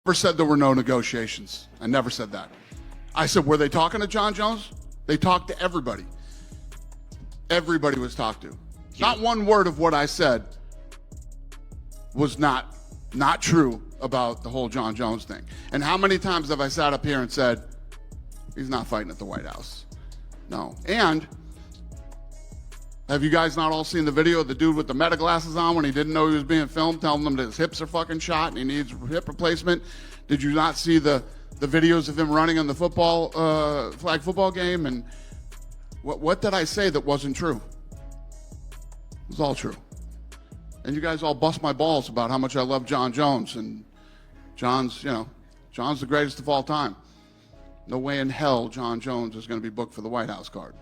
Never said there were no negotiations. I never said that. I said, were they talking to Jon Jones? They talked to everybody. Everybody was talked to. Not one word of what I said was not true about the whole Jon Jones thing. And how many times have I sat up here and said, he's not fighting at the White House? No. And have you guys not all seen the video of the dude with the meta glasses on when he didn't know he was being filmed, telling them that his hips are fucking shot and he needs hip replacement? Did you not see the videos of him running on the flag football game? And what did I say that wasn't true? It was all true. And you guys all bust my balls about how much I love Jon Jones. And John's the greatest of all time. No way in hell Jon Jones is going to be booked for the White House card.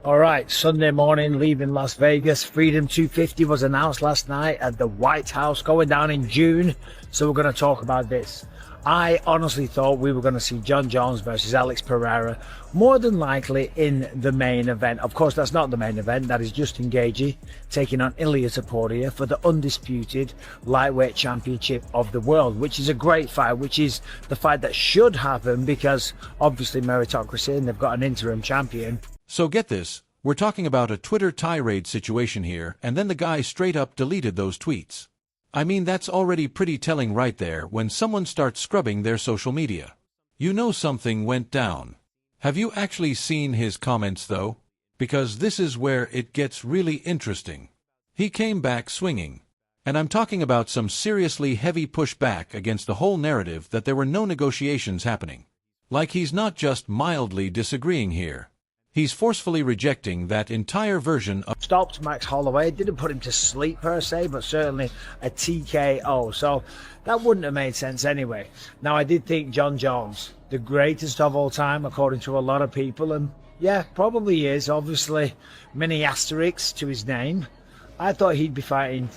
All right, Sunday morning, leaving Las Vegas. Freedom 250 was announced last night at the White House, going down in June. So we're going to talk about this. I honestly thought we were going to see Jon Jones versus Alex Pereira, more than likely in the main event. Of course, that's not the main event. That is Justin Gaethje taking on Ilia Topuria for the undisputed lightweight championship of the world, which is a great fight, which is the fight that should happen because obviously meritocracy, and they've got an interim champion. So get this, we're talking about a Twitter tirade situation here, and then the guy straight up deleted those tweets. I mean, that's already pretty telling right there when someone starts scrubbing their social media. You know something went down. Have you actually seen his comments though? Because this is where it gets really interesting. He came back swinging. And I'm talking about some seriously heavy pushback against the whole narrative that there were no negotiations happening. Like he's not just mildly disagreeing here. He's forcefully rejecting that entire version of... Stopped Max Holloway, didn't put him to sleep per se, but certainly a TKO. So that wouldn't have made sense anyway. Now, I did think Jon Jones, the greatest of all time, according to a lot of people, and yeah, probably is. Obviously, many asterisks to his name. I thought he'd be fighting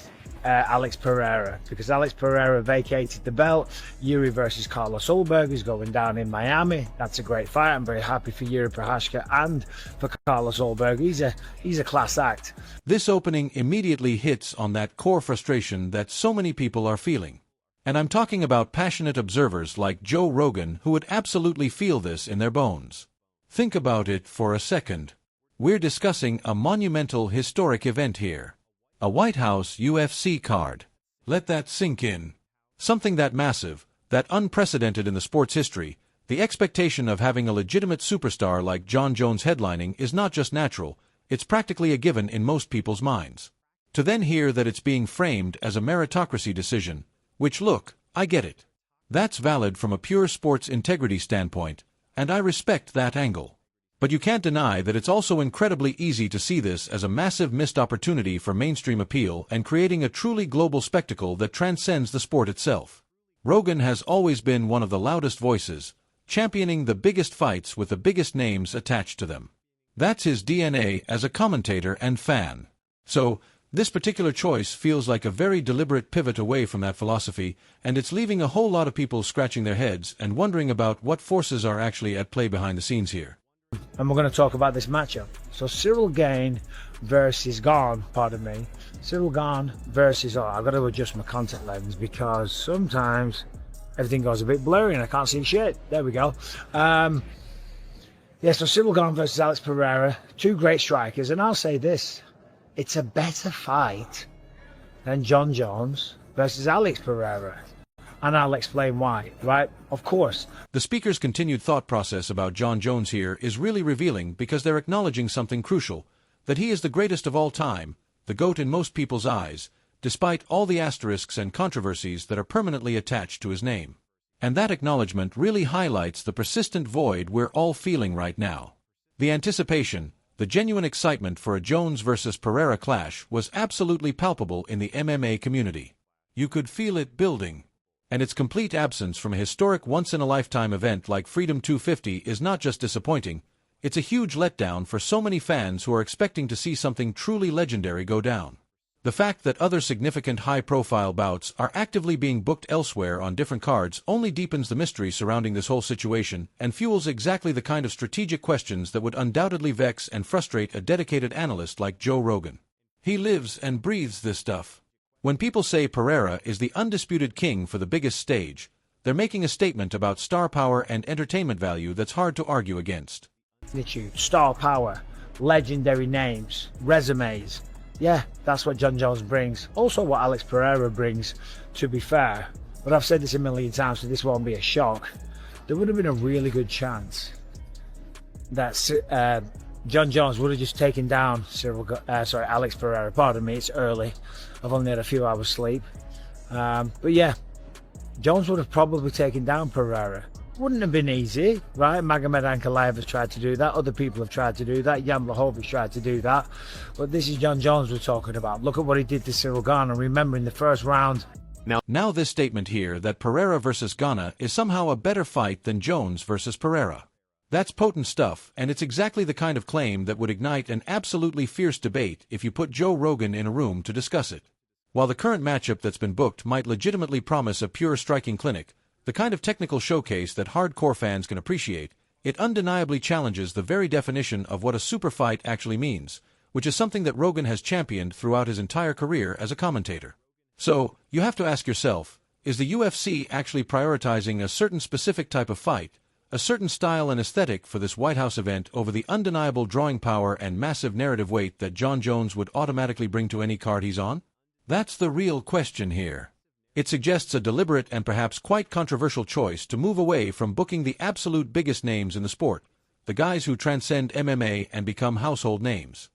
Alex Pereira, because Alex Pereira vacated the belt. Yuri versus Carlos Ulberg is going down in Miami. That's a great fight. I'm very happy for Yuri Prochazka and for Carlos Ulberg. He's a class act. This opening immediately hits on that core frustration that so many people are feeling. And I'm talking about passionate observers like Joe Rogan who would absolutely feel this in their bones. Think about it for a second. We're discussing a monumental historic event here. A White House UFC card. Let that sink in. Something that massive, that unprecedented in the sport's history, the expectation of having a legitimate superstar like Jon Jones headlining is not just natural, it's practically a given in most people's minds. To then hear that it's being framed as a meritocracy decision, which look, I get it. That's valid from a pure sports integrity standpoint, and I respect that angle. But you can't deny that it's also incredibly easy to see this as a massive missed opportunity for mainstream appeal and creating a truly global spectacle that transcends the sport itself. Rogan has always been one of the loudest voices, championing the biggest fights with the biggest names attached to them. That's his DNA as a commentator and fan. So, this particular choice feels like a very deliberate pivot away from that philosophy, and it's leaving a whole lot of people scratching their heads and wondering about what forces are actually at play behind the scenes here. And we're going to talk about this matchup. So Cyril Gane versus Gane, pardon me. Cyril Gane versus... Oh, I've got to adjust my contact lens because sometimes everything goes a bit blurry and I can't see shit. There we go. Yeah, so Cyril Gane versus Alex Pereira. Two great strikers. And I'll say this. It's a better fight than Jon Jones versus Alex Pereira. And I'll explain why, right? Of course. The speaker's continued thought process about Jon Jones here is really revealing because they're acknowledging something crucial, that he is the greatest of all time, the GOAT in most people's eyes, despite all the asterisks and controversies that are permanently attached to his name. And that acknowledgement really highlights the persistent void we're all feeling right now. The anticipation, the genuine excitement for a Jones versus Pereira clash was absolutely palpable in the MMA community. You could feel it building. And its complete absence from a historic once-in-a-lifetime event like Freedom 250 is not just disappointing, it's a huge letdown for so many fans who are expecting to see something truly legendary go down. The fact that other significant high-profile bouts are actively being booked elsewhere on different cards only deepens the mystery surrounding this whole situation and fuels exactly the kind of strategic questions that would undoubtedly vex and frustrate a dedicated analyst like Joe Rogan. He lives and breathes this stuff. When people say Pereira is the undisputed king for the biggest stage, They're making a statement about star power and entertainment value that's hard to argue against. Star power, legendary names, resumes. Yeah, that's what John Jones brings. Also what Alex Pereira brings, to be fair. But I've said this a million times, so this won't be a shock. There would have been a really good chance that John Jones would have just taken down Alex Pereira. Pardon me, it's early. I've only had a few hours sleep. But yeah, Jones would have probably taken down Pereira. Wouldn't have been easy, right? Magomed Ankalaev has tried to do that. Other people have tried to do that. Jan Blachowicz tried to do that. But this is John Jones we're talking about. Look at what he did to Cyril Gane. Remember, in the first round. Now this statement here that Pereira versus Gane is somehow a better fight than Jones versus Pereira. That's potent stuff, and it's exactly the kind of claim that would ignite an absolutely fierce debate if you put Joe Rogan in a room to discuss it. While the current matchup that's been booked might legitimately promise a pure striking clinic, the kind of technical showcase that hardcore fans can appreciate, it undeniably challenges the very definition of what a super fight actually means, which is something that Rogan has championed throughout his entire career as a commentator. So, you have to ask yourself, is the UFC actually prioritizing a certain specific type of fight, a certain style and aesthetic for this White House event over the undeniable drawing power and massive narrative weight that John Jones would automatically bring to any card he's on? That's the real question here. It suggests a deliberate and perhaps quite controversial choice to move away from booking the absolute biggest names in the sport, the guys who transcend MMA and become household names.